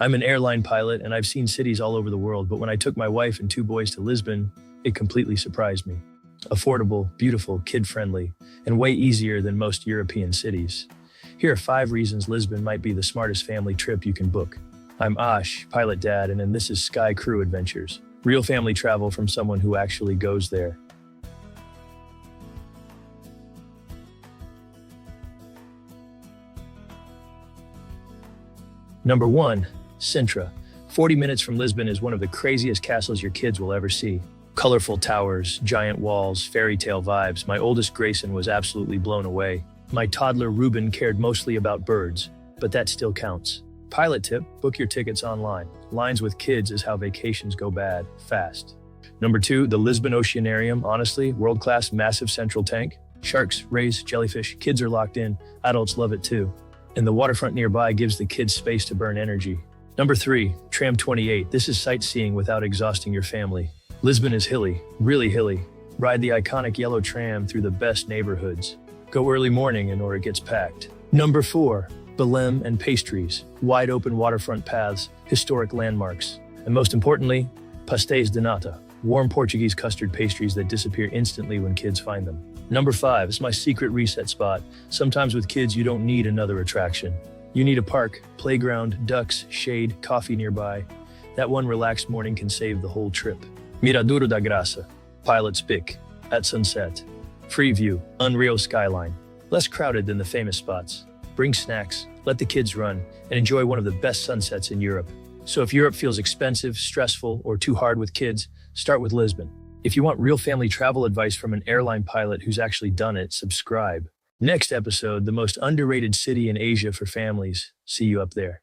I'm an airline pilot and I've seen cities all over the world, but when I took my wife and two boys to Lisbon, it completely surprised me. Affordable, beautiful, kid-friendly, and way easier than most European cities. Here are 5 reasons Lisbon might be the smartest family trip you can book. I'm Aash, pilot dad, and this is Sky Crew Adventures. Real family travel from someone who actually goes there. Number 1, Sintra. 40 minutes from Lisbon is one of the craziest castles your kids will ever see. Colorful towers, giant walls, fairy tale vibes. My oldest Grayson was absolutely blown away. My toddler Ruben cared mostly about birds, but that still counts. Pilot tip, book your tickets online. Lines with kids is how vacations go bad, fast. Number 2, the Lisbon Oceanarium. Honestly, world-class massive central tank. Sharks, rays, jellyfish, kids are locked in. Adults love it too. And the waterfront nearby gives the kids space to burn energy. Number 3, Tram 28. This is sightseeing without exhausting your family. Lisbon is hilly, really hilly. Ride the iconic yellow tram through the best neighborhoods. Go early morning or it gets packed. Number 4, Belém and pastries. Wide open waterfront paths, historic landmarks. And most importantly, Pastéis de Nata. Warm Portuguese custard pastries that disappear instantly when kids find them. Number 5 is my secret reset spot. Sometimes with kids, you don't need another attraction. You need a park, playground, ducks, shade, coffee nearby. That one relaxed morning can save the whole trip. Miradouro da Graça, pilot's pick, at sunset. Free view, unreal skyline. Less crowded than the famous spots. Bring snacks, let the kids run, and enjoy one of the best sunsets in Europe. So if Europe feels expensive, stressful, or too hard with kids, start with Lisbon. If you want real family travel advice from an airline pilot who's actually done it, subscribe. Next episode, the most underrated city in Asia for families. See you up there.